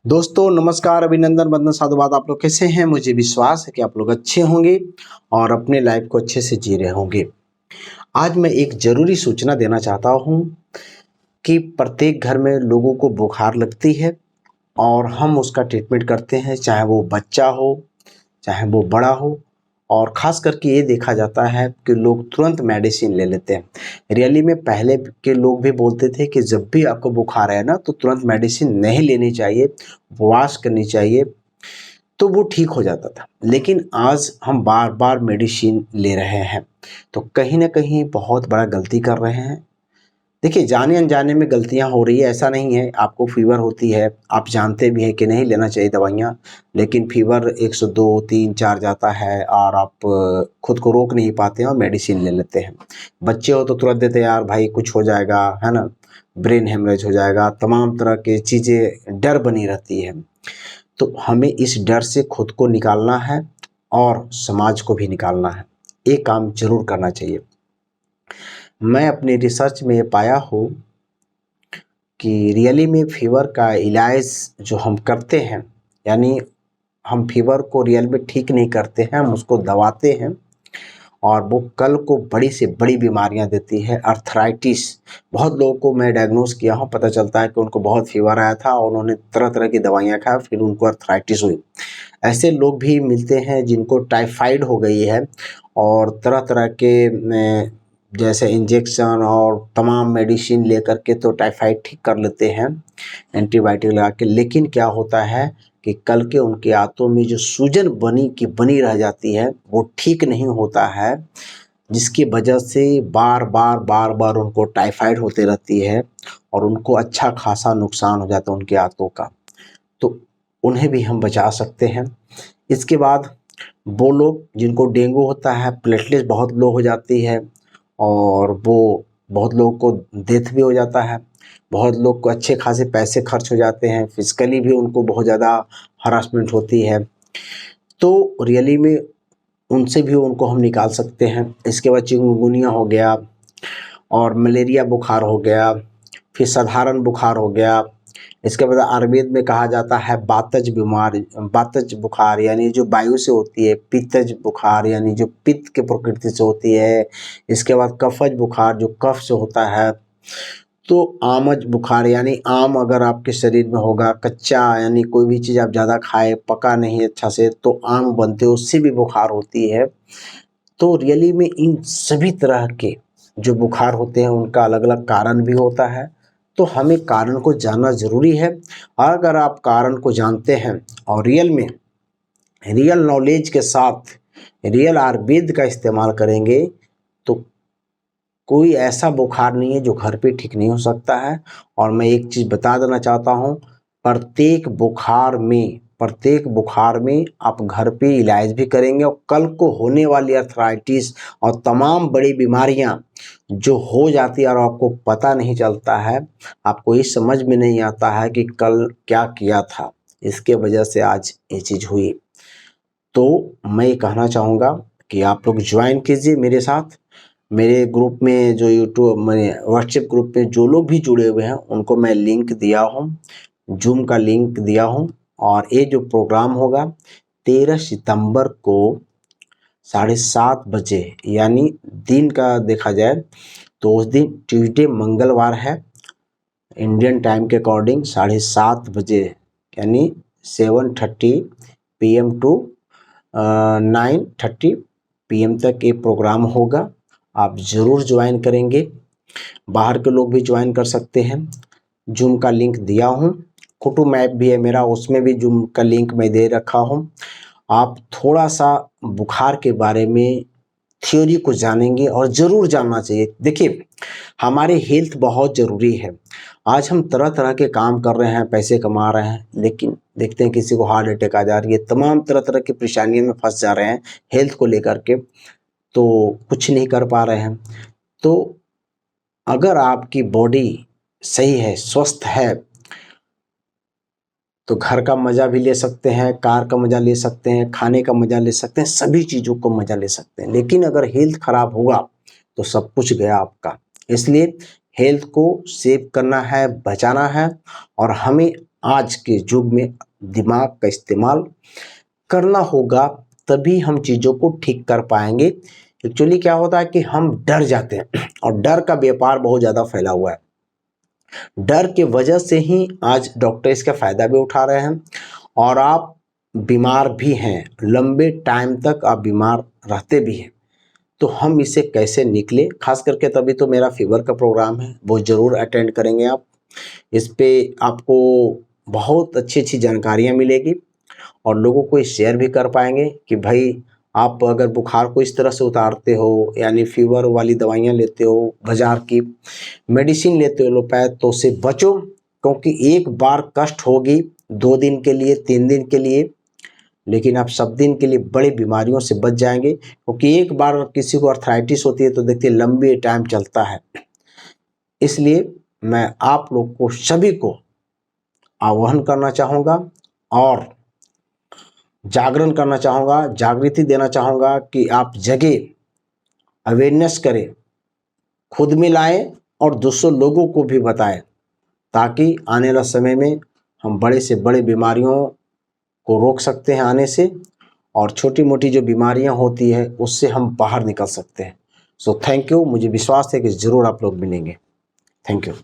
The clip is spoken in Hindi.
दोस्तों नमस्कार, अभिनंदन, वंदन, साधुवाद। आप लोग कैसे हैं? मुझे विश्वास है कि आप लोग अच्छे होंगे और अपने लाइफ को अच्छे से जी रहे होंगे। आज मैं एक ज़रूरी सूचना देना चाहता हूँ कि प्रत्येक घर में लोगों को बुखार लगती है और हम उसका ट्रीटमेंट करते हैं, चाहे वो बच्चा हो, चाहे वो बड़ा हो। और ख़ास करके ये देखा जाता है कि लोग तुरंत मेडिसिन ले लेते हैं। रियली में पहले के लोग भी बोलते थे कि जब भी आपको बुखार है ना तो तुरंत मेडिसिन नहीं लेनी चाहिए, उपवास करनी चाहिए, तो वो ठीक हो जाता था। लेकिन आज हम बार-बार मेडिसिन ले रहे हैं, तो कहीं न कहीं बहुत बड़ा गलती कर रहे हैं। देखिए, जाने-अनजाने में गलतियाँ हो रही है, ऐसा नहीं है। आपको फ़ीवर होती है, आप जानते भी हैं कि नहीं लेना चाहिए दवाइयाँ, लेकिन फ़ीवर 102, 3, 4 जाता है और आप खुद को रोक नहीं पाते हैं और मेडिसिन ले लेते हैं। बच्चे हो तो तुरंत देते हैं, यार भाई कुछ हो जाएगा, है ना? ब्रेन हेमरेज हो जाएगा, तमाम तरह की चीज़ें डर बनी रहती है। तो हमें इस डर से खुद को निकालना है और समाज को भी निकालना है। एक काम ज़रूर करना चाहिए। मैं अपने रिसर्च में ये पाया हूँ कि रियली में फ़ीवर का इलाज जो हम करते हैं, यानी हम फ़ीवर को रियल में ठीक नहीं करते हैं, हम उसको दबाते हैं और वो कल को बड़ी से बड़ी बीमारियां देती है। अर्थराइटिस, बहुत लोगों को मैं डायग्नोस किया हूँ, पता चलता है कि उनको बहुत फ़ीवर आया था और उन्होंने तरह तरह की दवाइयाँ खाई, फिर उनको अर्थराइटिस हुई। ऐसे लोग भी मिलते हैं जिनको टाइफाइड हो गई है और तरह तरह के जैसे इंजेक्शन और तमाम मेडिसिन लेकर के तो टाइफाइड ठीक कर लेते हैं एंटीबायोटिक लगा के। लेकिन क्या होता है कि कल के उनके आंतों में जो सूजन बनी की बनी रह जाती है वो ठीक नहीं होता है, जिसकी वजह से बार बार उनको टाइफाइड होते रहती है और उनको अच्छा खासा नुकसान हो जाता है उनके आंतों का। तो उन्हें भी हम बचा सकते हैं। इसके बाद वो लोग जिनको डेंगू होता है, प्लेटलेट्स बहुत लो हो जाती है और वो बहुत लोगों को डेथ भी हो जाता है। बहुत लोग को अच्छे खासे पैसे खर्च हो जाते हैं, फिजिकली भी उनको बहुत ज़्यादा हरासमेंट होती है। तो रियली में उनसे भी उनको हम निकाल सकते हैं। इसके बाद चिकनगुनिया हो गया और मलेरिया बुखार हो गया, फिर साधारण बुखार हो गया। इसके बाद आयुर्वेद में कहा जाता है वातज बीमारी, वातज बुखार यानी जो वायु से होती है, पित्तज बुखार यानी जो पित्त के प्रकृति से होती है। इसके बाद कफज बुखार जो कफ से होता है। तो आमज बुखार यानी आम अगर आपके शरीर में होगा, कच्चा यानी कोई भी चीज़ आप ज़्यादा खाए, पका नहीं अच्छा से, तो आम बनते उससे भी बुखार होती है। तो रियली में इन सभी तरह के जो बुखार होते हैं उनका अलग अलग कारण भी होता है। तो हमें कारण को जानना ज़रूरी है। अगर आप कारण को जानते हैं और रियल में रियल नॉलेज के साथ रियल आयुर्वेद का इस्तेमाल करेंगे तो कोई ऐसा बुखार नहीं है जो घर पे ठीक नहीं हो सकता है। और मैं एक चीज़ बता देना चाहता हूँ, प्रत्येक बुखार में आप घर पे इलाज भी करेंगे और कल को होने वाली अर्थराइटिस और तमाम बड़ी बीमारियां जो हो जाती है और आपको पता नहीं चलता है, आपको ये समझ में नहीं आता है कि कल क्या किया था, इसके वजह से आज ये चीज़ हुई। तो मैं ये कहना चाहूँगा कि आप लोग ज्वाइन कीजिए मेरे साथ। मेरे ग्रुप में जो यूट्यूब मैंने व्हाट्सएप ग्रुप में जो लोग भी जुड़े हुए हैं उनको मैं लिंक दिया हूँ, जूम का लिंक दिया हूँ। और ये जो प्रोग्राम होगा 13 सितंबर को 7:30 बजे, यानी दिन का देखा जाए तो उस दिन ट्यूसडे मंगलवार है, इंडियन टाइम के अकॉर्डिंग 7:30 बजे यानी 7:30 PM टू 9:30 PM तक ये प्रोग्राम होगा। आप ज़रूर ज्वाइन करेंगे। बाहर के लोग भी ज्वाइन कर सकते हैं। जूम का लिंक दिया हूँ, कुटुंब ऐप भी है मेरा, उसमें भी जूम का लिंक मैं दे रखा हूँ। आप थोड़ा सा बुखार के बारे में थ्योरी को जानेंगे और ज़रूर जानना चाहिए। देखिए, हमारे हेल्थ बहुत ज़रूरी है। आज हम तरह तरह के काम कर रहे हैं, पैसे कमा रहे हैं, लेकिन देखते हैं किसी को हार्ट अटैक आ जा रही है, तमाम तरह तरह की परेशानियों में फंस जा रहे हैं हेल्थ को लेकर के, तो कुछ नहीं कर पा रहे हैं। तो अगर आपकी बॉडी सही है, स्वस्थ है, तो घर का मज़ा भी ले सकते हैं, कार का मज़ा ले सकते हैं, खाने का मज़ा ले सकते हैं, सभी चीज़ों को मज़ा ले सकते हैं। लेकिन अगर हेल्थ खराब होगा तो सब कुछ गया आपका। इसलिए हेल्थ को सेव करना है, बचाना है और हमें आज के युग में दिमाग का इस्तेमाल करना होगा, तभी हम चीज़ों को ठीक कर पाएंगे। एक्चुअली क्या होता है कि हम डर जाते हैं और डर का व्यापार बहुत ज़्यादा फैला हुआ है। डर की वजह से ही आज डॉक्टर इसका फ़ायदा भी उठा रहे हैं और आप बीमार भी हैं, लंबे टाइम तक आप बीमार रहते भी हैं। तो हम इससे कैसे निकले, खास करके तभी तो मेरा फीवर का प्रोग्राम है, वो ज़रूर अटेंड करेंगे आप। इस पे आपको बहुत अच्छी जानकारियाँ मिलेगी और लोगों को शेयर भी कर पाएंगे कि भाई आप अगर बुखार को इस तरह से उतारते हो, यानी फीवर वाली दवाइयाँ लेते हो, बाजार की मेडिसिन लेते हो एलोपैथ, तो उससे बचो, क्योंकि एक बार कष्ट होगी 2 दिन के लिए, 3 दिन के लिए, लेकिन आप सब दिन के लिए बड़ी बीमारियों से बच जाएंगे। क्योंकि एक बार किसी को अर्थराइटिस होती है तो देखिए लंबे टाइम चलता है। इसलिए मैं आप लोग को सभी को आह्वान करना चाहूँगा और जागरण करना चाहूँगा, जागृति देना चाहूँगा कि आप जगे, अवेयरनेस करें, खुद में लाएं और दूसरों लोगों को भी बताएं, ताकि आने वाले समय में हम बड़े से बड़े बीमारियों को रोक सकते हैं आने से, और छोटी मोटी जो बीमारियां होती है उससे हम बाहर निकल सकते हैं। So thank you. मुझे विश्वास है कि ज़रूर आप लोग मिलेंगे। Thank you.